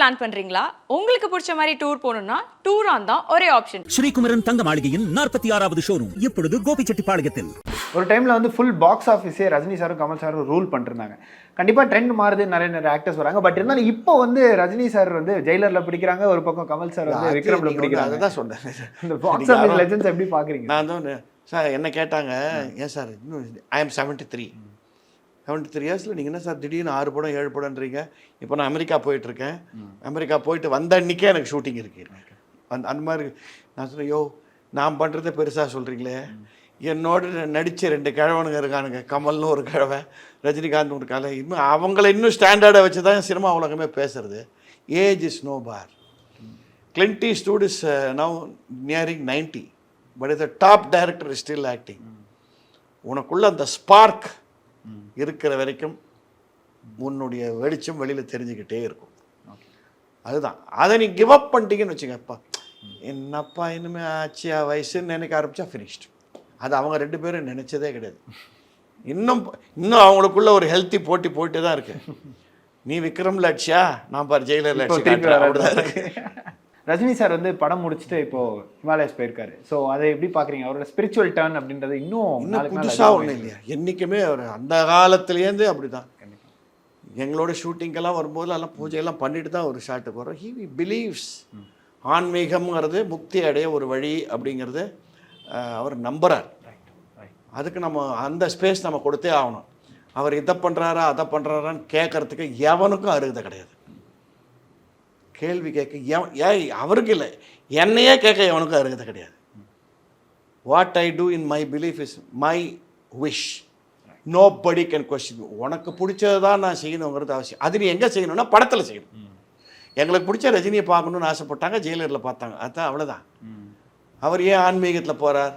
Plan பண்றீங்களா? உங்களுக்கு பிடிச்ச மாதிரி டூர் போகணும்னா டூரான் தான் ஒரே ஆப்ஷன். ஸ்ரீகுமரன் தங்க மாளிகையின் 46வது ஷோரூம் இப்பொழுது கோபிச்செட்டிப்பாளையத்தில். ஒரு டைமில் வந்து ஃபுல் பாக்ஸ் ஆஃபீஸே ரஜினி சாரும் கமல் சாரும் ரூல் பண்ணிருந்தாங்க. கண்டிப்பாக ட்ரெண்ட் மாறுது, நிறைய ஆக்டர்ஸ் வராங்க. பட் இருந்தாலும் இப்போ வந்து ரஜினி சார் வந்து ஜெயிலரில் பிடிக்கிறாங்க, ஒரு பக்கம் கமல் சார் வந்து விக்ரம்ல பிடிக்கிறாங்க. அதுதான் சொன்னேன். இந்த பாக்ஸ் ஆஃபீஸ் லெஜெண்ட்ஸ் எப்படி பார்க்குறீங்க? நான் தான் சார் என்ன கேட்டாங்க, ஏன் சார் இன்னும் ஐ எம் 73 இயர்ஸில் நீங்கள் என்ன சார் திடீர்னு 6 படம் 7 படம்ன்றீங்க? இப்போ நான் அமெரிக்கா போயிட்டுருக்கேன். அமெரிக்கா போயிட்டு வந்த அன்றைக்கே எனக்கு ஷூட்டிங் இருக்குது. அந்த மாதிரி நான் சொன்னேன், யோ நான் பண்ணுறதே பெருசாக சொல்கிறீங்களே, என்னோட நடித்த 2 கிழவனுங்க இருக்கானுங்க, கமல்னு ஒரு கிழவை, ரஜினிகாந்த் ஒரு கலை, இன்னும் அவங்கள இன்னும் ஸ்டாண்டர்டை வச்சு தான் சினிமா உலகமே பேசுறது. Age is no bar. Clint Eastwood is now nearing 90, but the top director is still acting. உனக்குள்ள அந்த ஸ்பார்க் இருக்கிற வரைக்கும் உன்னுடைய வெளிச்சம் வெளியில் தெரிஞ்சுக்கிட்டே இருக்கும். அதுதான். அதை நீ கிவ் அப் பண்ணிட்டீங்கன்னு வச்சுங்கப்பா, என்னப்பா இனிமேல் ஆச்சியா வயசுன்னு நினைக்க ஆரம்பிச்சா ஃபினிஷ்டு. அது அவங்க 2 பேரும் நினச்சதே கிடையாது. இன்னும் அவங்களுக்குள்ள ஒரு ஹெல்த்தி போயிட்டே தான் இருக்கு. நீ விக்ரம்ல அடிச்சியா, நான் பாரு ஜெயிலர்ல அப்படிதான் இருக்கு. ரஜினி சார் வந்து படம் முடிச்சுட்டு இப்போ ஹிமாலயஸ் போயிருக்காரு. ஸோ அதை எப்படி பார்க்குறீங்க? அவரோட ஸ்பிரிச்சுவல் டர்ன் அப்படின்றது இன்னும் புதுசாக ஒன்றும் இல்லையா? என்றைக்குமே அவர் அந்த காலத்துலேருந்து அப்படி தான். எங்களோட ஷூட்டிங்கெல்லாம் வரும்போது எல்லாம் பூஜையெல்லாம் பண்ணிட்டு தான் ஒரு ஷாட்டுக்கு வரோம். ஹி பிலீவ்ஸ் ஆன்மீகம்ங்கிறது முக்தி அடைய ஒரு வழி அப்படிங்கிறது அவர் நம்புகிறார். அதுக்கு நம்ம அந்த ஸ்பேஸ் நம்ம கொடுத்தே ஆகணும். அவர் இதை பண்ணுறாரா அதை பண்ணுறாரான்னு கேட்கறதுக்கு எவனுக்கும் அருகதை கிடையாது. கேள்வி கேட்க அவருக்கு இல்லை, என்னையே கேட்க எவனுக்கும் அருகதை கிடையாது. What I do in my belief is my wish. Nobody can question. உனக்கு பிடிச்சது தான் நான் செய்யணுங்கிறது அவசியம். அது நீ எங்கே செய்யணும்னா படத்தில் செய்யணும். எங்களுக்கு பிடிச்ச ரஜினியை பார்க்கணுன்னு ஆசைப்பட்டாங்க, ஜெயிலரில் பார்த்தாங்க, அதுதான் அவ்வளோதான். அவர் ஏன் ஆன்மீகத்தில் போகிறார்,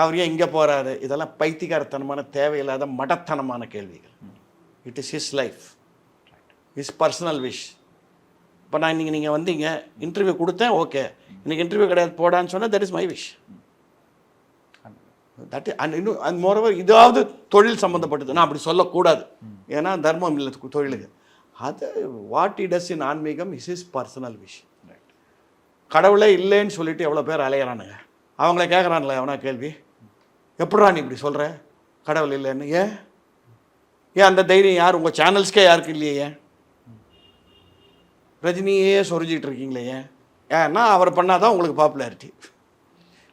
அவர் ஏன் இங்கே போகிறாரு, இதெல்லாம் பைத்தியக்காரத்தனமான தேவையில்லாத மடத்தனமான கேள்விகள். It is his life, his personal wish. இப்போ நான் இன்றைக்கி நீங்கள் வந்தீங்க, இன்டர்வியூ கொடுத்தேன், ஓகே, இன்றைக்கி இன்டர்வியூ கிடையாது போடான்னு சொன்னால் that is my wish. That and இன்னும் அண்ட் மோரோவர் இதாவது தொழில் சம்மந்தப்பட்டது நான் அப்படி சொல்லக்கூடாது, ஏன்னா தர்மம் இல்லை தொழிலுக்கு. அது வாட் இ டஸ் இன் ஆன்மீகம் இஸ் இஸ் பர்சனல் விஷ். கடவுளே இல்லைன்னு சொல்லிட்டு எவ்வளோ பேர் அலையிறானுங்க. அவங்கள கேட்குறான்ல எவனா கேள்வி, எப்படா நீ இப்படி சொல்கிற கடவுள் இல்லைன்னு? ஏன் அந்த தைரியம் யார் உங்கள் சேனல்ஸ்க்கே யாருக்கு இல்லையே? ஏன் ரஜினியே சொரிஞ்சிக்கிட்டு இருக்கீங்களே? ஏன்னா அவர் பண்ணால் தான் உங்களுக்கு பாப்புலாரிட்டி.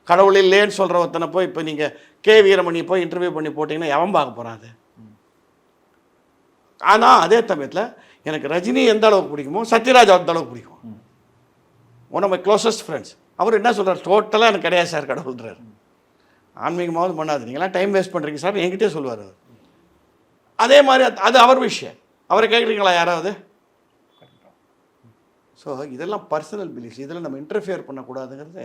கடவுள் இல்லைன்னு சொல்கிற ஒருத்தனை போய் இப்போ நீங்கள் கே வீரமணி போய் இன்டர்வியூ பண்ணி போட்டிங்கன்னா எவன் பார்க்க போகிறான் அது? ஆனால் அதே சமயத்தில் எனக்கு ரஜினி எந்த அளவுக்கு பிடிக்குமோ சத்யராஜ் அந்த அளவுக்கு பிடிக்கும். One of my closest friends. அவர் என்ன சொல்கிறார், டோட்டலாக எனக்கு கிடையாது சார் கடவுள்ன்றார். ஆன்மீகமாவது பண்ணாது, நீங்களாம் டைம் வேஸ்ட் பண்ணுறீங்க சார் என்கிட்டே சொல்லுவார் அவர். அதே மாதிரி அது அவர் விஷயம். அவரை கேட்குறீங்களா யாராவது? ஸோ இதெல்லாம் பர்சனல் பிலீஃப்ஸ், இதில் நம்ம இன்டர்ஃபியர் பண்ணக்கூடாதுங்கிறது.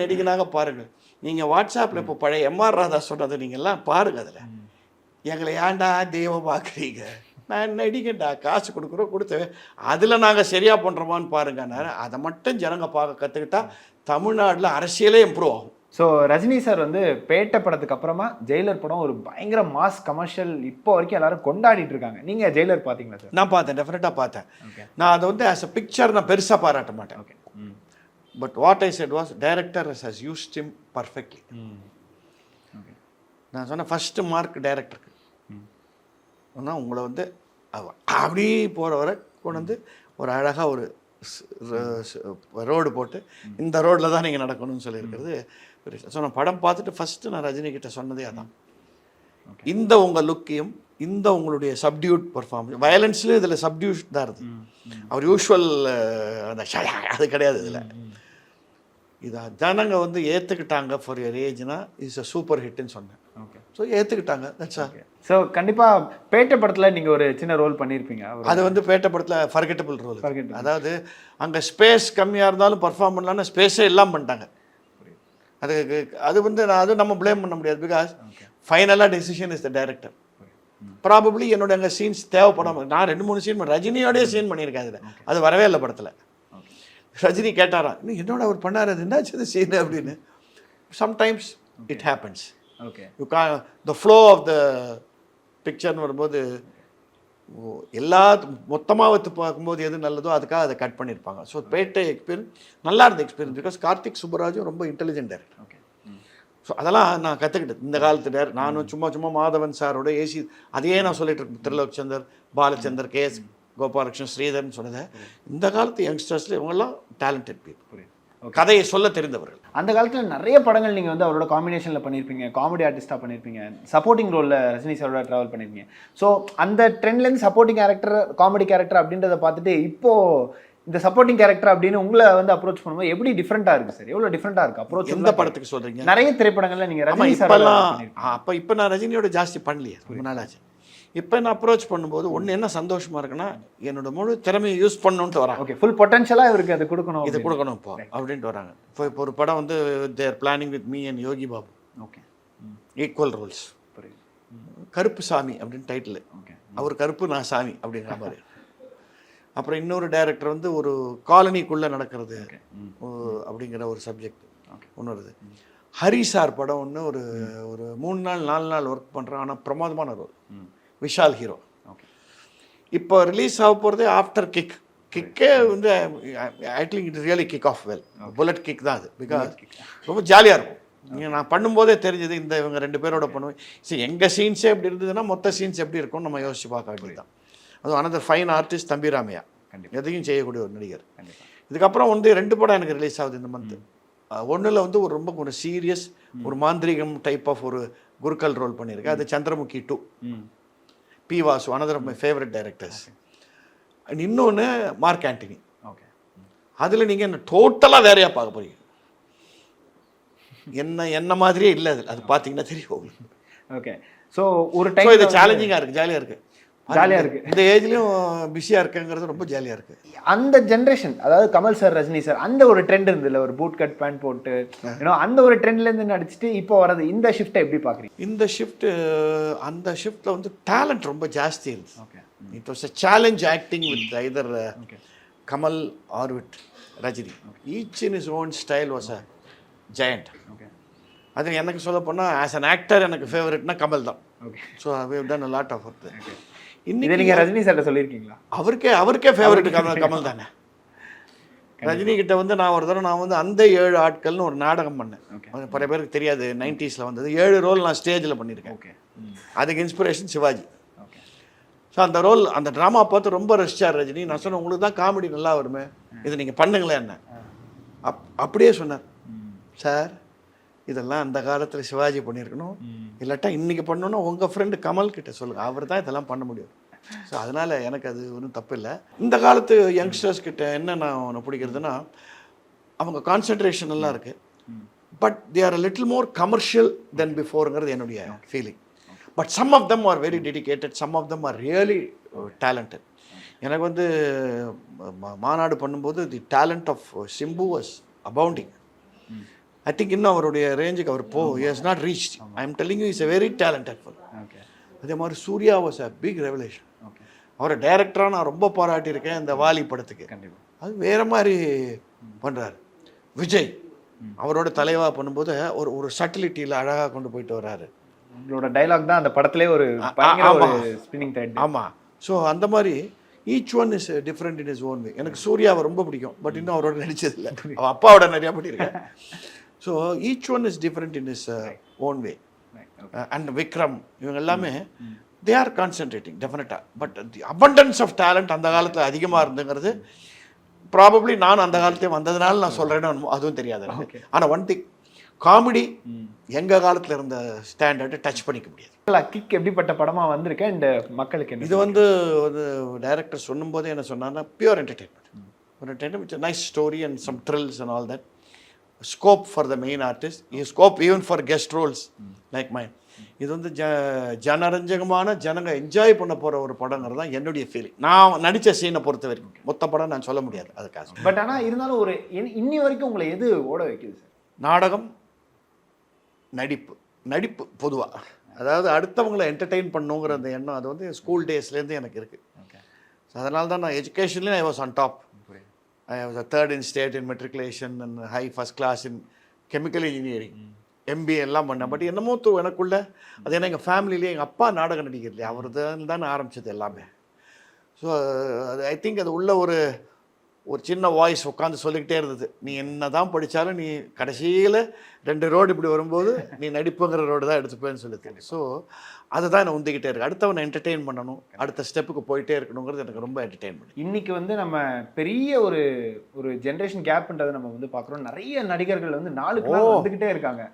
நடிகனாக பாருங்கள். நீங்கள் வாட்ஸ்அப்பில் இப்போ பழைய எம்ஆர் ராதா சொன்னதை நீங்கள்லாம் பாருங்கள். அதில் எங்களை ஏன்டா தெய்வம் பார்க்குறீங்க, நான் நடிகண்டா, காசு கொடுத்தேன், அதில் நாங்கள் சரியாக பண்ணுறோமான்னு பாருங்கன்னாரு. அதை மட்டும் ஜனங்க பார்க்க கற்றுக்கிட்டா தமிழ்நாட்டில் அரசியலே இம்ப்ரூவ் ஆகும். ஸோ ரஜினி சார் வந்து பேட்ட படத்துக்கு அப்புறமா ஜெயிலர் படம் ஒரு பயங்கர மாஸ் கமர்ஷியல் இப்போ வரைக்கும் எல்லாரும் கொண்டாடிட்டு இருக்காங்க. நீங்கள் ஜெயிலர் பார்த்தீங்களா சார்? நான் பார்த்தேன், டெஃபினட்டாக பார்த்தேன். நான் அதை வந்து ஆஸ் அ பிக்சர் நான் பெருசாக பாராட்ட மாட்டேன். Okay, but what I set was director has used him perfectly. நான் சொன்னேன் ஃபஸ்ட்டு மார்க் டைரக்டருக்கு. ஆனால் உங்களை வந்து அப்படி போகிறவரை கொண்டு வந்து ஒரு அழகாக ஒரு ரோடு போட்டு இந்த ரோடில் தான் நீங்கள் நடக்கணும்னு சொல்லியிருக்கிறது. ஸோ நான் படம் பார்த்துட்டு ஃபஸ்ட்டு நான் ரஜினிகிட்ட சொன்னதே அதான். இந்த உங்கள் லுக்கையும் இந்த உங்களுடைய சப்டியூட் பர்ஃபார்மன்ஸ், வயலன்ஸ்லேயும் இதில் சப்டியூட் தான் இருக்குது. அவர் யூஸ்வல் அந்த அது கிடையாது இதில். இதை ஜனங்க வந்து ஏற்றுக்கிட்டாங்க. ஃபார் யர் ஏஜ்னா இஸ் அ சூப்பர் ஹிட்னு சொன்னேன். ஓகே, ஸோ ஏற்றுக்கிட்டாங்க. That's all. ஸோ கண்டிப்பாக பேட்ட படத்தில் நீங்கள் ஒரு சின்ன ரோல் பண்ணியிருப்பீங்க. அது வந்து பேட்ட படத்தில் ஃபர்கெட்டபிள் ரோல். அதாவது அங்கே ஸ்பேஸ் கம்மியாக இருந்தாலும் பர்ஃபார்ம் பண்ணலான்னு ஸ்பேஸே எல்லாம் பண்ணிட்டாங்க. அது வந்து அது நம்ம ப்ளேம் பண்ண முடியாது. பிகாஸ் ஃபைனலாக decision is the director. Probably என்னோட அங்கே சீன்ஸ் தேவைப்படாமல் நான் 2-3 சீன் ரஜினியோடய சீன் பண்ணியிருக்கேன். அதில் அது வரவே இல்லை படத்தில். ரஜினி கேட்டாராம், இன்னும் என்னோட அவர் பண்ணார், அது என்னாச்சு சீன் அப்படின்னு. Sometimes it happens. Okay, you கா த ஃப்ளோ ஆஃப் த பிக்சர்னு வரும்போது எல்லா மொத்தமாக வச்சு பார்க்கும்போது எது நல்லதோ அதுக்காக அதை கட் பண்ணியிருப்பாங்க. ஸோ பேட்டை எக்ஸ்பீரியன்ஸ் நல்லா இருந்த எக்ஸ்பீரியன்ஸ். பிகாஸ் கார்த்திக் சுப்பராஜும் ரொம்ப இன்டெலிஜென்ட் டேரக்டர். ஓகே. ஸோ அதெல்லாம் நான் கற்றுக்கிட்டேன் இந்த காலத்து டேரக்டர். நானும் சும்மா மாதவன் சாரோட ஏசி அதையே நான் சொல்லிட்டு இருக்கேன். திருலோக் சந்தர், பாலச்சந்தர், கேஎஸ் கோபாலகிருஷ்ணன், ஸ்ரீதர்னு சொன்னதை இந்த காலத்து யங்ஸ்டர்ஸில் இவங்கெல்லாம் டேலண்டட் பீப்புள், கதையை சொல்ல தெரிந்தவர்கள். அந்த காலத்தில் நிறைய படங்கள் நீங்கள் வந்து அவரோட காம்பினேஷனில் பண்ணியிருப்பீங்க, காமெடி ஆர்டிஸ்டாக பண்ணியிருப்பீங்க, சப்போர்ட்டிங் ரோலில் ரஜினி சாரோட ட்ராவல் பண்ணியிருப்பீங்க. ஸோ அந்த ட்ரெண்ட்லேருந்து சப்போர்ட்டிங் கேரக்டர், காமெடி கேரக்டர் அப்படின்றத பார்த்துட்டு இப்போது இந்த சப்போர்ட்டிங் கேரக்டர் அப்படின்னு உங்களை வந்து அப்ரோச் பண்ணும்போது எப்படி டிஃப்ரெண்ட்டாக இருக்குது சார்? எவ்வளோ டிஃப்ரெண்ட்டாக இருக்குது அப்ரோச்? எந்த படத்துக்கு சொல்கிறீங்க? நிறைய திரைப்படங்களில் நீங்கள் ரஜினி சார் இப்போ நான் ரஜினியோட ஜாஸ்தி பண்ணலையே, ரொம்ப நாளாச்சு. இப்போ நான் அப்ரோச் பண்ணும்போது ஒன்று என்ன சந்தோஷமாக இருக்குன்னா, என்னோட முழு திறமையை யூஸ் பண்ணணுன்ட்டு வராங்க. ஓகே, ஃபுல் பொட்டன்ஷியலாக இவருக்கு அது கொடுக்கணும், இது கொடுக்கணும் இப்போ அப்படின்ட்டு வராங்க. இப்போ ஒரு படம் வந்து they're planning with me and Yogi Babu. Okay. Equal roles. Karuppu Saamy அப்படின்னு டைட்டில். ஓகே. அவர் கருப்பு, நான் சாமி அப்படிங்கிற மாதிரி. அப்புறம் இன்னொரு டைரக்டர் வந்து ஒரு காலனிக்குள்ளே நடக்கிறது அப்படிங்கிற ஒரு சப்ஜெக்ட் ஒன்று வருது. ஹரி சார் படம் ஒன்று ஒரு 3 நாள் 4 நாள் ஒர்க் பண்ணுறேன். ஆனால் பிரமாதமான ரோல், விஷால் ஹீரோ. இப்போ ரிலீஸ் ஆக போகிறதே ஆஃப்டர் கிக்கே வந்து I think it really kick of well. Bullet kick தான் அது. பிகாஸ் ரொம்ப ஜாலியாக இருக்கும். நீங்கள் நான் பண்ணும்போதே தெரிஞ்சது இந்த இவங்க 2 பேரோட பண்ணுவேன். சரி, எங்கள் சீன்ஸே எப்படி இருந்ததுன்னா மொத்த சீன்ஸ் எப்படி இருக்கும்னு நம்ம யோசிச்சு பார்க்க வேண்டியது தான். அதுவும் அனதர் ஃபைன் ஆர்டிஸ்ட் தம்பி ராமையா, எதையும் செய்யக்கூடிய ஒரு நடிகர். இதுக்கப்புறம் வந்து 2 படம் எனக்கு ரிலீஸ் ஆகுது இந்த மந்த். ஒன்றில் வந்து ஒரு சீரியஸ் ஒரு மாந்திரிகம் டைப் ஆஃப் ஒரு குருக்கல் ரோல் பண்ணியிருக்கேன். அது Chandramukhi 2, P Vasu, another my favourite directors. And இன்னொன்று மார்க் ஆண்டனி. ஓகே. அதில் நீங்கள் என்ன டோட்டலாக வேறையாக பார்க்க போறீங்க. என்ன மாதிரியே இல்லை அது பார்த்தீங்கன்னா தெரியும். ஓகே. ஸோ ஒரு டைம் இது சேலஞ்சிங்காக இருக்குது, ஜாலியாக இருக்குது. ஜாலியாக இருக்குது. இந்த ஏஜ்லேயும் பிஸியாக இருக்குங்கிறது ரொம்ப ஜாலியாக இருக்குது. அந்த ஜென்ரேஷன், அதாவது கமல் சார், ரஜினி சார், அந்த ஒரு ட்ரெண்ட் இருந்ததுல, ஒரு பூட் கட் பேண்ட் போட்டு அந்த ஒரு ட்ரெண்ட்லேருந்து நடிச்சுட்டு இப்போ வரது, இந்த ஷிஃப்ட்டை எப்படி பார்க்குறீங்க? இந்த அந்த ஷிஃப்ட்டில் வந்து டேலண்ட் ரொம்ப ஜாஸ்தி இருந்துச்சு. Okay. It was a challenge acting with either Kamal or with Rajini. Each in his own style was a giant. Okay. அது எனக்கு சொல்ல போனால் ஆஸ் அன் ஆக்டர் எனக்கு ஃபேவரட்னா கமல் தான். Okay. So I have done a lot of work. இன்னைக்கு நீங்கள் ரஜினி சார்ட்ட சொல்லியிருக்கீங்களா? அவருக்கே ஃபேவரட் கமல் தானே. ரஜினி கிட்ட வந்து நான் ஒரு தடவை வந்து அந்த 7 ஆட்கள்னு ஒரு நாடகம் பண்ணேன். பல பேருக்கு தெரியாது, 90s வந்தது. 7 ரோல் நான் ஸ்டேஜில் பண்ணியிருக்கேன். ஓகே. அதுக்கு இன்ஸ்பிரேஷன் சிவாஜி. ஓகே. ஸோ அந்த ரோல், அந்த ட்ராமா பார்த்து ரொம்ப ரசிச்சார் ரஜினி. நான் சொன்னேன், உங்களுக்கு தான் காமெடி நல்லா வருமே, இது நீங்கள் பண்ணுங்களேன் என்ன. அப்படியே சொன்னார், சார் இதெல்லாம் அந்த காலத்தில் சிவாஜி பண்ணியிருக்கணும், இல்லாட்டா இன்றைக்கி பண்ணணுன்னா உங்கள் ஃப்ரெண்டு கமல் கிட்ட சொல்லுங்கள், அவர் தான் இதெல்லாம் பண்ண முடியும். ஸோ அதனால் எனக்கு அது ஒன்றும் தப்பு இல்லை. இந்த காலத்து யங்ஸ்டர்ஸ் கிட்ட என்ன நான் ஒன்று பிடிக்கிறதுனா, அவங்க கான்சன்ட்ரேஷன் எல்லாம் இருக்குது, but they are a little more commercial then பிஃபோருங்கிறது என்னுடைய feeling. But some of them are very dedicated, some of them are really talented. எனக்கு வந்து மாநாடு பண்ணும்போது the talent of Simbu was abounding. I think இன்னும் அவருடைய ரேஞ்சுக்கு அவர் he has not reached. I am telling you, he is a very talented fellow. Okay. அதே மாதிரி Suriya was a big revelation. Okay. அவரை டைரக்டராக நான் ரொம்ப பாராட்டியிருக்கேன் இந்த வாலி படத்துக்கு. கண்டிப்பாக அது வேறு மாதிரி பண்ணுறாரு. விஜய் அவரோட தலைவாக பண்ணும்போது ஒரு சட்டிலிட்டியில் அழகாக கொண்டு போயிட்டு வர்றாரு. உங்களோட டைலாக் தான் அந்த படத்துலேயே ஒரு ஸ்பின்னிங் த்ரெட். ஆமாம். ஸோ அந்த மாதிரி each one is different in his own வே. எனக்கு சூர்யாவை ரொம்ப பிடிக்கும், பட் இன்னும் அவரோட நடிச்சதில்லை. அவள் அப்பாவோட நிறையா பண்ணியிருக்கேன். So each one is different in his own way. And Vikram இவங்க எல்லாமே தே ஆர் கான்சன்ட்ரேட்டிங் டெஃபினட்டாக. But the abundance of talent அந்த காலத்தில் அதிகமாக இருந்துங்கிறது ப்ராபப்ளி நான் அந்த காலத்தையும் வந்ததுனால நான் சொல்கிறேன்னு அதுவும் தெரியாது. ஆனால் ஒன் திங், காமெடி எங்கள் காலத்தில் இருந்த ஸ்டாண்டர்டை டச் பண்ணிக்க முடியாது. கிக் எப்படிப்பட்ட படமாக வந்திருக்கேன் அண்ட் மக்களுக்கு இது வந்து ஒரு டைரக்டர் சொல்லும் போதே என்ன சொன்னார்னா, பியூர் என்டர்டெயின்மெண்ட், ஒரு entertainment, nice story and some thrills and all that. Scope for the main artist, scope even for guest roles like mine. இது வந்து ஜனரஞ்சகமான ஜனங்க என்ஜாய் பண்ண போகிற ஒரு படங்கிறது தான் என்னுடைய ஃபீலிங். நான் நடித்த சீனை பொறுத்த வரைக்கும் மொத்த படம் நான் சொல்ல முடியாது அதுக்காக. பட் ஆனால் இருந்தாலும் ஒரு இன்னி வரைக்கும் உங்களை எது ஓட வைக்குது சார்? நாடகம், நடிப்பு பொதுவாக. அதாவது அடுத்தவங்களை என்டர்டெயின் பண்ணுங்கிற அந்த எண்ணம் அது வந்து ஸ்கூல் டேஸ்லேருந்து எனக்கு இருக்குது. ஸோ அதனால தான் நான் எஜுகேஷன்லேயும் I was on top. I was a third in state in matriculation and high first class in chemical engineering. MBA எல்லாம் பண்ணேன். பட் என்னமோ எனக்குள்ள அது ஏன்னா எங்கள் ஃபேமிலியிலே எங்கள் அப்பா நாடக நடிகர் இல்லையா, அவர் தான் ஆரம்பித்தது எல்லாமே. ஸோ ஐ திங்க் அது உள்ள ஒரு சின்ன வாய்ஸ் உட்காந்து சொல்லிக்கிட்டே இருந்தது, நீ என்ன தான் படித்தாலும் நீ கடைசியில் 2 ரோடு இப்படி வரும்போது நீ நடிப்புங்கிற ரோடு தான் எடுத்துப்பேன்னு சொல்லிட்டு. ஸோ அதுதான் என்னை உந்திக்கிட்டே இருக்குது. அடுத்தவனை என்டர்டெயின் பண்ணணும், அடுத்த ஸ்டெப்புக்கு போயிட்டே இருக்கணுங்கிறது எனக்கு ரொம்ப என்டர்டெயின் பண்ணி. இன்னைக்கு வந்து நம்ம பெரிய ஒரு ஜென்ரேஷன் கேப்ன்றதை நம்ம வந்து பார்க்குறோம். நிறைய நடிகர்கள் வந்து நாளுக்கு நாள் வந்துக்கிட்டே இருக்காங்க.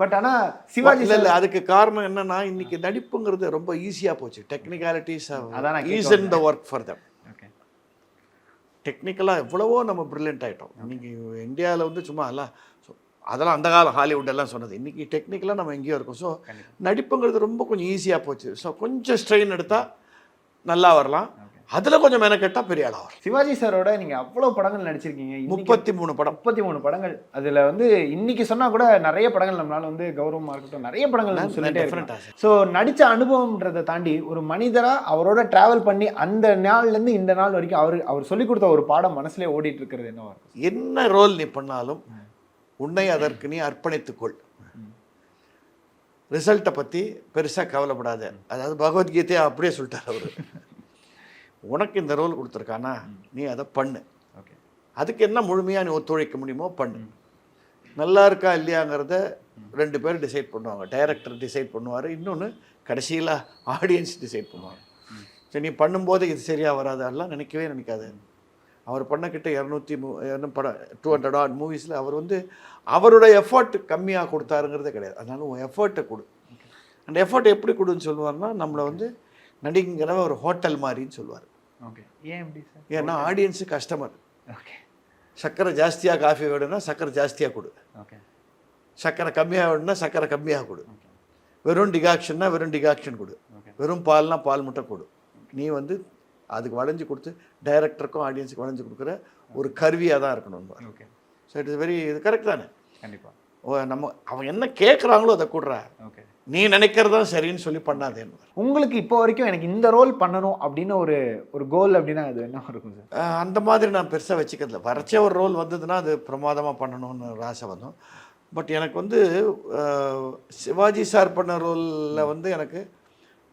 பட் ஆனால் சிவாஜி இல்லை அதுக்கு காரணம் என்னன்னா, இன்னைக்கு நடிப்புங்கிறது ரொம்ப ஈஸியாக போச்சு. Technicalities is in the work for them. டெக்னிக்கலாக எவ்வளவோ நம்ம ப்ரில்லியன்ட் ஆகிட்டோம். இன்றைக்கி இந்தியாவில் வந்து சும்மா அதெல்லாம் அந்த காலம் ஹாலிவுட்டெல்லாம் சொன்னது. இன்றைக்கி டெக்னிக்கலாக நம்ம எங்கேயோ இருக்கோம். ஸோ நடிப்புங்கிறது ரொம்ப கொஞ்சம் ஈஸியாக போச்சு. ஸோ கொஞ்சம் ஸ்ட்ரெயின் எடுத்தால் நல்லா வரலாம், அதில் கொஞ்சம் மெனக்கெட்டால் பெரிய ஆளாக வரும். சிவாஜி சாரோட நீங்கள் அவ்வளோ படங்கள் நடிச்சிருக்கீங்க. 33 படம். 33 படங்கள். அதில் வந்து இன்னைக்கு சொன்னால் கூட நிறைய படங்கள் நம்மளால வந்து கௌரவமாக இருக்கட்டும் நிறைய படங்கள் சொல்லிட்டே இருக்கோம். ஸோ நடித்த அனுபவம்ன்றதை தாண்டி ஒரு மனிதராக அவரோட ட்ராவல் பண்ணி அந்த நாள்லேருந்து இந்த நாள் வரைக்கும் அவர் சொல்லிக் கொடுத்த ஒரு பாடம் மனசுலேயே ஓடிட்டு இருக்கிறது என்னவா இருக்கும்? என்ன ரோல் நீ பண்ணாலும் உன்னை அதற்கு நீ அர்ப்பணித்துக்கொள், ரிசல்ட்டை பற்றி பெருசாக கவலைப்படாத. அதாவது பகவத்கீதையை அப்படியே சொல்லிட்டார் அவர். உனக்கு இந்த ரோல் கொடுத்துருக்கானா நீ அதை பண்ணு, அதுக்கு என்ன முழுமையாக நீ ஒத்துழைக்க முடியுமோ பண்ணு. நல்லா இருக்கா இல்லையாங்கிறத 2 பேர் டிசைட் பண்ணுவாங்க. டைரக்டர் டிசைட் பண்ணுவார், இன்னொன்று கடைசியில் ஆடியன்ஸ் டிசைட் பண்ணுவாங்க. சரி நீ பண்ணும்போது இது சரியாக வராதெல்லாம் நினைக்காது. அவர் பண்ணக்கிட்ட 200 ஆட் மூவிஸில் அவர் வந்து அவரோட எஃபர்ட் கம்மியாக கொடுத்தாருங்கிறதே கிடையாது. அதனால உன் எஃபர்ட்டை கொடு. அந்த எஃபர்ட் எப்படி கொடுன்னு சொல்லுவார்னா, நம்மளை வந்து நடிங்கிற ஒரு ஹோட்டல் மாதிரின்னு சொல்லுவார். ஏன்னா ஆடியன்ஸு கஸ்டமர். சர்க்கரை ஜாஸ்தியாக காஃபி வேணும்னா சர்க்கரை ஜாஸ்தியாக கொடு, சர்க்கரை கம்மியாக வேணும்னா சர்க்கரை கம்மியாக கொடு, வெறும் டிகாக்ஷன்னா வெறும் டிகாக்ஷன் கொடு, வெறும் பால்னா பால் மட்டும் கொடு. நீ வந்து அதுக்கு வளைஞ்சு கொடுத்து டைரக்டருக்கும் ஆடியன்ஸுக்கு வளைஞ்சு கொடுக்குற ஒரு கருவியாக தான் இருக்கணும். ஸோ இட் இஸ் வெரி இது கரெக்ட் தானே? கண்டிப்பாக நம்ம அவங்க என்ன கேட்குறாங்களோ அதை கொடுறா, நீ நினைக்கிறதான் சரின்னு சொல்லி பண்ணாதேன்னு. உங்களுக்கு இப்போ வரைக்கும் எனக்கு இந்த ரோல் பண்ணணும் அப்படின்னு ஒரு கோல் அப்படின்னா அது என்ன இருக்கும் சார்? அந்த மாதிரி நான் பெருசாக வச்சுக்கிறதில்ல. வரைச்ச ஒரு ரோல் வந்ததுன்னா அது பிரமாதமாக பண்ணணும்னு ஒரு ஆசை வந்தோம். பட் எனக்கு வந்து சிவாஜி சார் பண்ண ரோலில் வந்து எனக்கு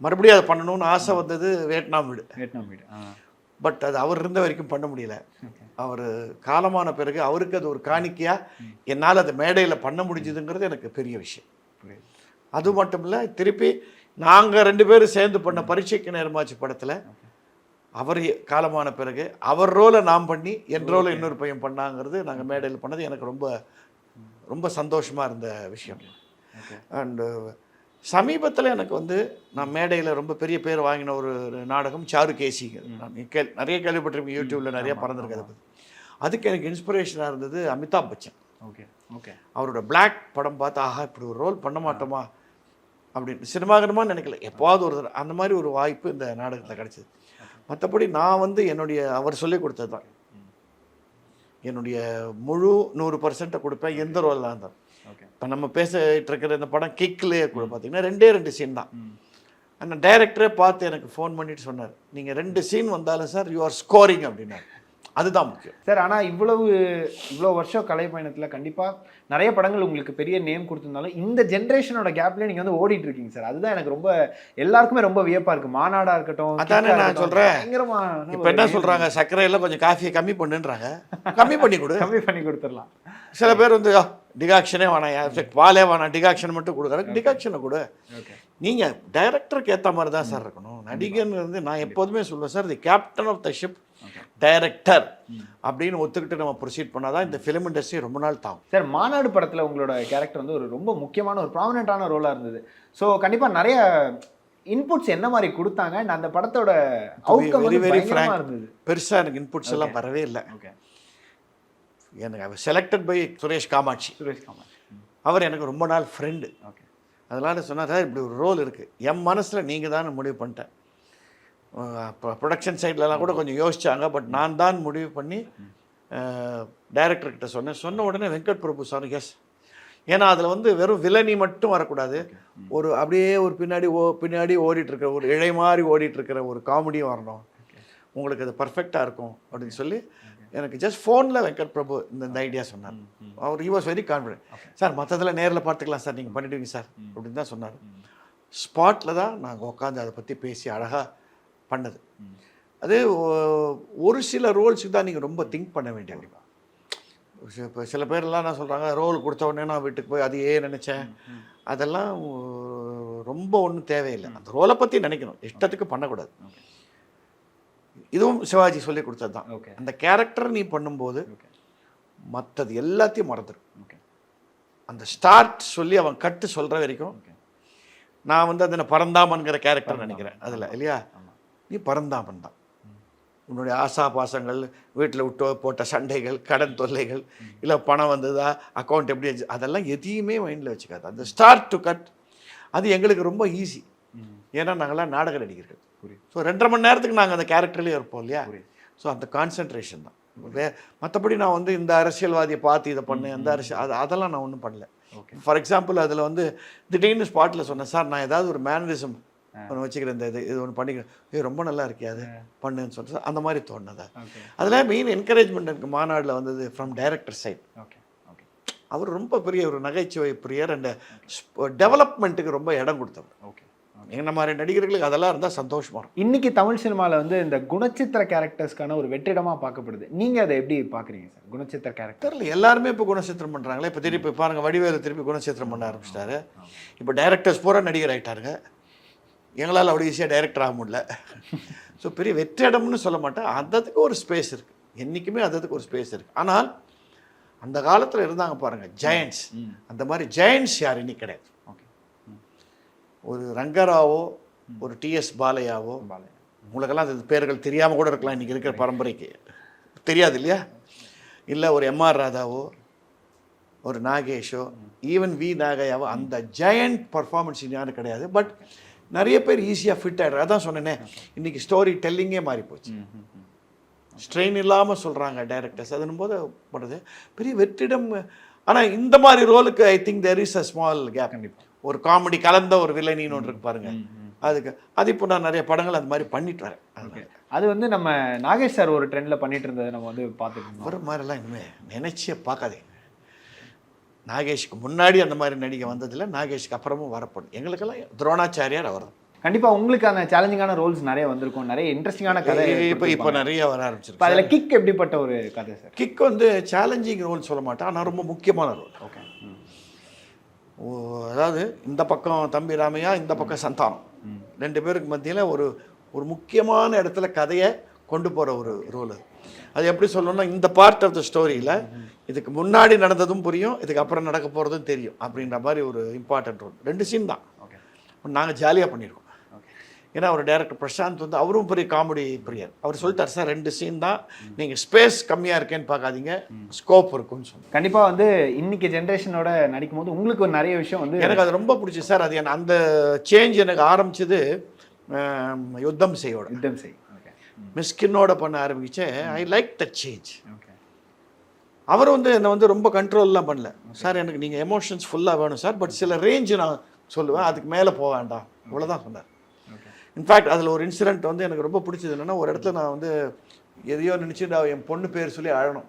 மறுபடியும் அதை பண்ணணும்னு ஆசை வந்தது வியட்நாம் வீடு. பட் அது அவர் இருந்த வரைக்கும் பண்ண முடியல. அவர் காலமான பிறகு அவருக்கு அது ஒரு காணிக்கையாக என்னால் அதை மேடையில் பண்ண முடிஞ்சுதுங்கிறது எனக்கு பெரிய விஷயம். அது மட்டும் இல்லை, திருப்பி நாங்கள் 2 பேரும் சேர்ந்து பண்ண பரீட்சைக்கு நேரமாச்சு படத்தில் அவர் காலமான பிறகு அவர் ரோலை நாம் பண்ணி என் ரோலை இன்னொரு பையன் பண்ணாங்கிறது நாங்கள் மேடையில் பண்ணது எனக்கு ரொம்ப ரொம்ப சந்தோஷமாக இருந்த விஷயம். அண்டு சமீபத்தில் எனக்கு வந்து நான் மேடையில் ரொம்ப பெரிய பேர் வாங்கின ஒரு நாடகம் சாருகேசிங்க. நான் நிறைய கேள்விப்பட்டிருக்கேன், யூடியூப்பில் நிறைய பறந்துருக்கு. அதை அதுக்கு எனக்கு இன்ஸ்பிரேஷனாக இருந்தது அமிதாப் பச்சன். அவரோட பிளாக் படம் பார்த்து ஆஹா இப்படி ஒரு ரோல் பண்ண மாட்டோமா அப்படின்னு சினிமாகரமாக நினைக்கல. எப்போவாவது ஒரு அந்த மாதிரி ஒரு வாய்ப்பு இந்த நாடகத்தில் கிடச்சிது. மற்றபடி நான் வந்து அவர் சொல்லிக் கொடுத்தது தான் என்னுடைய முழு 100% கொடுப்பேன் எந்த ரோலாக இருந்தாலும். இப்போ நம்ம பேசிட்டு இருக்கிற இந்த படம் கிக்லேயே கூட பார்த்தீங்கன்னா 2 சீன் தான். அந்த டைரக்டரே பார்த்து எனக்கு ஃபோன் பண்ணிட்டு சொன்னார், நீங்கள் 2 சீன் வந்தாலும் சார் யூ ஆர் ஸ்கோரிங் அப்படின்னாரு. அதுதான் முக்கியம் சார். ஆனால் இவ்வளோ வருஷம் கலை பயணத்தில் கண்டிப்பாக நிறைய படங்கள் உங்களுக்கு பெரிய நேம் கொடுத்துருந்தாலும் இந்த ஜென்ரேஷனோட கேப்லேயே நீங்கள் வந்து ஓடிட்டு இருக்கீங்க சார். அதுதான் எனக்கு ரொம்ப எல்லாருக்குமே ரொம்ப வியப்பாக இருக்குது. மாநாடாக இருக்கட்டும், அதானே நான் சொல்கிறேன். இப்போ என்ன சொல்கிறாங்க, சர்க்கரையில் கொஞ்சம் காஃபியை கம்மி பண்ணுன்றாங்க. கம்மி பண்ணி கொடுத்துடலாம். சில பேர் வந்து டிகாக்ஷனே வேணாம், பாலே வேணாம், டிகாக்ஷன் மட்டும் கொடுக்குறாங்க. டிகாக்ஷனை கொடு. நீங்கள் டைரக்டருக்கு ஏற்ற மாதிரி தான் சார் இருக்கணும். நடிகர்னு வந்து நான் எப்போதுமே சொல்லுவேன் sir, the captain of the ship director அப்படின்னு ஒத்துக்கிட்டு நம்ம ப்ரொசீட் பண்ணாதான் இந்த ஃபிலிம் இண்டஸ்ட்ரி ரொம்ப நாள் தாகும். சார், மாநாடு படத்தில் உங்களோட கேரக்டர் வந்து ஒரு ரொம்ப முக்கியமான ஒரு ப்ராமினென்ட்டான ரோலாக இருந்தது. ஸோ கண்டிப்பாக நிறைய இன்புட்ஸ் என்ன மாதிரி கொடுத்தாங்க, அந்த படத்தோட அவுட்கம் வந்து பயங்கரமா இருந்தது. பெருசாக எனக்கு இன்புட்ஸ் எல்லாம் வரவே இல்லை. எனக்கு செலக்டட் பை சுரேஷ் காமாட்சி. அவர் எனக்கு ரொம்ப நாள் ஃப்ரெண்டு. அதனால் சொன்னார், இப்படி ஒரு ரோல் இருக்குது, என் மனசில் நீங்கள் தான் முடிவு பண்ணிட்டேன். ப்ரொடக்ஷன் சைட்லலாம் கூட கொஞ்சம் யோசித்தாங்க. பட் நான் தான் முடிவு பண்ணி டைரக்டர்கிட்ட சொன்ன உடனே வெங்கட் பிரபு சார் எஸ். ஏன்னா அதில் வந்து வெறும் வில்லனி மட்டும் வரக்கூடாது, ஒரு அப்படியே ஒரு பின்னாடி ஓடிட்டுருக்கிற ஒரு இழை மாதிரி ஓடிட்டுருக்கிற ஒரு காமெடியும் வரணும், உங்களுக்கு அது பர்ஃபெக்டாக இருக்கும் அப்படின்னு சொல்லி எனக்கு ஜஸ்ட் ஃபோனில் வெங்கட் பிரபு இந்த ஐடியா சொன்னார். அவர் he was very confident. Sir மற்றதில் நேரில் பார்த்துக்கலாம் சார், நீங்கள் பண்ணிவிடுவீங்க சார் அப்படின்னு தான் சொன்னார். ஸ்பாட்டில் தான் நாங்கள் உட்காந்து அதை பற்றி பேசி அழகாக பண்ணது. அது ஒரு சில ரோல்ஸுக்கு தான் நீங்கள் ரொம்ப திங்க் பண்ண வேண்டியது. இப்போ சில பேர்லாம் என்ன சொல்கிறாங்க, ரோல் கொடுத்த உடனே நான் வீட்டுக்கு போய் அதையே நினச்சேன். அதெல்லாம் ரொம்ப ஒன்றும் தேவையில்லை. அந்த ரோலை பற்றி நினைக்கணும், இஷ்டத்துக்கு பண்ணக்கூடாது. இதுவும் சிவாஜி சொல்லி கொடுத்தது தான். அந்த கேரக்டர் நீ பண்ணும்போது மற்றது எல்லாத்தையும் மறந்துடும். அந்த ஸ்டார்ட் சொல்லி அவன் கட்டு சொல்கிற வரைக்கும், நான் வந்து அந்த பரந்தாமன்கிற கேரக்டர் நினைக்கிறேன் அதில் இல்லையா, நீ பரந்தாமன் தான். உன்னுடைய ஆசா பாசங்கள், வீட்டில் விட்டு போட்ட சண்டைகள், கடன் தொல்லைகள், இல்லை பணம் வந்ததா, அக்கௌண்ட் எப்படி, அதெல்லாம் எதையுமே மைண்டில் வச்சுக்காது. அந்த ஸ்டார்ட் டு கட் அது எங்களுக்கு ரொம்ப ஈஸி. ஏன்னா நாங்கள்லாம் நாடக நடிகர்கள். ஸோ 2.5 மணி நேரத்துக்கு நாங்கள் அந்த கேரக்டர்லேயே இருப்போம் இல்லையா. ஸோ அந்த கான்சன்ட்ரேஷன் தான். மற்றபடி நான் வந்து இந்த அரசியல்வாதியை பார்த்து இதை பண்ணேன், அந்த அதெல்லாம் நான் ஒன்றும் பண்ணல. ஃபார் எக்ஸாம்பிள் அதில் வந்து திடீர்னு ஸ்பாட்டில் சொன்னேன், சார் நான் ஏதாவது ஒரு மேனரிசம் ஒன்று வச்சுக்கிறேன், இந்த இது ஒன்று பண்ணிக்கிறேன், ரொம்ப நல்லா இருக்கே அது பண்ணுன்னு சொல்லிட்டு அந்த மாதிரி தோணுதா. அதில் மெயின் என்கரேஜ்மெண்ட் எனக்கு மாநாட்டில் வந்தது ஃப்ரம் டைரக்டர் சைட். அவர் ரொம்ப பெரிய ஒரு நகைச்சுவை பிரியர் அண்ட் டெவலப்மெண்ட்டுக்கு ரொம்ப இடம் கொடுத்தவர். என்ன மாதிரி நடிகர்களுக்கு அதெல்லாம் இருந்தால் சந்தோஷமா இருக்கும். இன்னைக்கு தமிழ் சினிமாவில் வந்து இந்த குணச்சித்திர கேரக்டர்ஸ்க்கான ஒரு வெற்றிடமாக பார்க்கப்படுது. நீங்கள் அதை எப்படி பார்க்குறீங்க சார்? குணச்சித்திர கேரக்டர் எல்லாருமே இப்போ குணச்சித்திரம் பண்ணுறாங்களே. இப்போ திருப்பி பாருங்கள், வடிவேலு திருப்பி குணச்சித்திரம் பண்ண ஆரம்பிச்சிட்டாரு. இப்போ டைரக்டர்ஸ் பூரா நடிகர் ஆகிட்டாருங்க. எங்களால் அவ்வளோ ஈஸியாக டைரக்டர் ஆக முடியல. ஸோ பெரிய வெற்றிடம்னு சொல்ல மாட்டேன், அதுக்கு ஒரு ஸ்பேஸ் இருக்குது. என்றைக்குமே அதுக்கு ஒரு ஸ்பேஸ் இருக்குது. ஆனால் அந்த காலத்தில் இருந்தாங்க பாருங்கள் ஜெயண்ட்ஸ், அந்த மாதிரி ஜெயண்ட்ஸ் யார் இன்னைக்கு கிடையாது. ஒரு ரங்கராவோ, ஒரு டிஎஸ் பாலையாவோ, உங்களுக்கெல்லாம் அது பேர்கள் தெரியாமல் கூட இருக்கலாம், இன்றைக்கி இருக்கிற பரம்பரைக்கு தெரியாது இல்லையா. இல்லை ஒரு எம்ஆர் ராதாவோ, ஒரு நாகேஷோ, ஈவன் வி நாகையாவோ, அந்த ஜெயண்ட் பர்ஃபார்மன்ஸ் யாரும் கிடையாது. பட் நிறைய பேர் ஈஸியாக ஃபிட் ஆகிடுறாங்க. அதான் சொன்னேனே, இன்றைக்கி ஸ்டோரி டெல்லிங்கே மாறி போச்சு. ஸ்ட்ரெயின் இல்லாமல் சொல்கிறாங்க டைரக்டர்ஸ். அதுன்னும் போது பண்ணுறது பெரிய வெற்றிடம். ஆனால் இந்த மாதிரி ரோலுக்கு I think there is a small gap. கண்டிப்பாக ஒரு காமெடி கலந்த ஒரு வில்லனின்னு ஒன்று இருக்கு பாருங்க, அதுக்கு அது இப்போ நான் நிறைய படங்கள் அது மாதிரி பண்ணிட்டு வரேன். அது வந்து நம்ம நாகேஷ் சார் ஒரு ட்ரெண்டில் பண்ணிட்டு இருந்ததை நம்ம வந்து பார்த்துக்கணும். ஒரு மாதிரிலாம் இனிமேல் நினைச்சே பார்க்காதீங்க. நாகேஷுக்கு முன்னாடி அந்த மாதிரி நடிகை வந்ததில்லை, நாகேஷுக்கு அப்புறமும் வரப்படும். எங்களுக்கெல்லாம் துரோணாச்சாரியார் அவர் தான். கண்டிப்பாக உங்களுக்கு அந்த சேலஞ்சிங்கான ரோல்ஸ் நிறைய வந்திருக்கும், நிறைய இன்ட்ரெஸ்டிங்கான கதை இப்போ நிறைய வர ஆரம்பிச்சிருக்கு. அதில் கிக் எப்படிப்பட்ட ஒரு கதை சார்? கிக் வந்து சேலஞ்சிங் ரோல் சொல்ல மாட்டேன், ஆனால் ரொம்ப முக்கியமான ரோல். ஓகே, அதாவது இந்த பக்கம் தம்பி ராமையா, இந்த பக்கம் சந்தானம், 2 பேருக்கு மத்தியில் ஒரு முக்கியமான இடத்துல கதையை கொண்டு போகிற ஒரு ரோல். அது எப்படி சொல்லணும்னா, இந்த பார்ட் ஆஃப் த ஸ்டோரியில் இதுக்கு முன்னாடி நடந்ததும் புரியும், இதுக்கு அப்புறம் நடக்க போகிறதும் தெரியும் அப்படின்ற மாதிரி ஒரு இம்பார்ட்டன்ட் ரோல். 2 சீன் தான் நாங்கள் ஜாலியாக பண்ணியிருக்கோம். ஏன்னா அவர் டைரக்டர் பிரசாந்த் வந்து அவரும் பெரிய காமெடி பிரியர். அவர் சொல்லிட்டார், சார் 2 சீன் தான், நீங்கள் ஸ்பேஸ் கம்மியாக இருக்கேன்னு பார்க்காதீங்க, ஸ்கோப் இருக்குன்னு சொன்னார். கண்டிப்பாக வந்து இன்னைக்கு ஜென்ரேஷனோட நடிக்கும் போது உங்களுக்கு ஒரு நிறைய விஷயம் வந்து எனக்கு அது ரொம்ப பிடிச்சி சார். அது அந்த சேஞ்ச் எனக்கு ஆரம்பிச்சது யுத்தம் செய்யோட. மிஸ்கின்னோட பண்ண ஆரம்பிச்சேன். I like the change. அவர் வந்து என்னை வந்து ரொம்ப கண்ட்ரோல்லாம் பண்ணல. சார் எனக்கு நீங்கள் எமோஷன்ஸ் ஃபுல்லாக வேணும் சார், பட் சில ரேஞ்சு நான் சொல்லுவேன், அதுக்கு மேலே போக வேண்டாம், இவ்வளோதான் சொன்னார். இன்ஃபேக்ட் அதில் ஒரு இன்சிடென்ட் வந்து எனக்கு ரொம்ப பிடிச்சது என்னென்னா, ஒரு இடத்துல நான் வந்து எதையோ நினச்சிட்டு என் பொண்ணு பேர் சொல்லி அழணும்.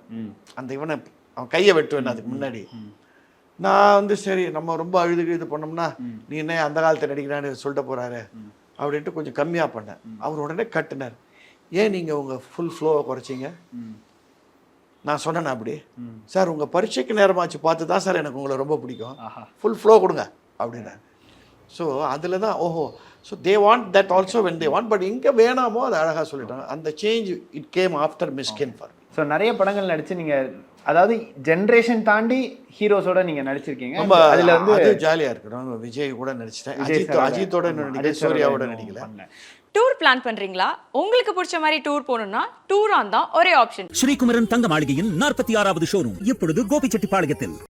அந்த இவனை அவன் கையை வெட்டுவேன். அதுக்கு முன்னாடி நான் வந்து சரி நம்ம ரொம்ப அழுது இது பண்ணோம்னா நீ என்ன அந்த காலத்தை நடிக்கிறான்னு சொல்லிட்டு போகிறாரு அப்படின்ட்டு கொஞ்சம் கம்மியாக பண்ணேன். அவர் உடனே கட்டுனார், ஏன் நீங்கள் உங்கள் ஃபுல் ஃப்ளோவை குறைச்சிங்க? நான் சொன்னேன் அப்படி, சார் உங்கள் பரீட்சைக்கு நேரமாச்சு பார்த்து தான் சார் எனக்கு உங்களை ரொம்ப பிடிக்கும், ஃபுல் ஃப்ளோ கொடுங்க அப்படின்னா. ஸோ அதில் தான் ஓஹோ, so they want that also when they want, but எங்கே வேணாமோ அதை அழகாக சொல்லிட்டாங்க. அந்த change it came after Mysskin for. So நிறைய படங்கள் நடித்து நீங்கள் அதாவது ஜென்ரேஷன் தாண்டி ஹீரோஸோட நீங்கள் நடிச்சிருக்கீங்க. ரொம்ப அதில் வந்து ஜாலியாக இருக்கணும். விஜய் கூட நடிச்சிட்டேன், அஜித்தோட நடிக்கல, சூர்யாவோட நடிக்கல. டூர் பிளான் பண்றீங்களா? உங்களுக்கு பிடிச்ச மாதிரி டூர் போகணும்னா டூரான் தான் ஒரே ஆப்ஷன். ஸ்ரீகுமரன் தங்க மாளிகையின் 46வது ஷோரூம் இப்பொழுது கோபிச்செட்டிப்பாளையத்தில்.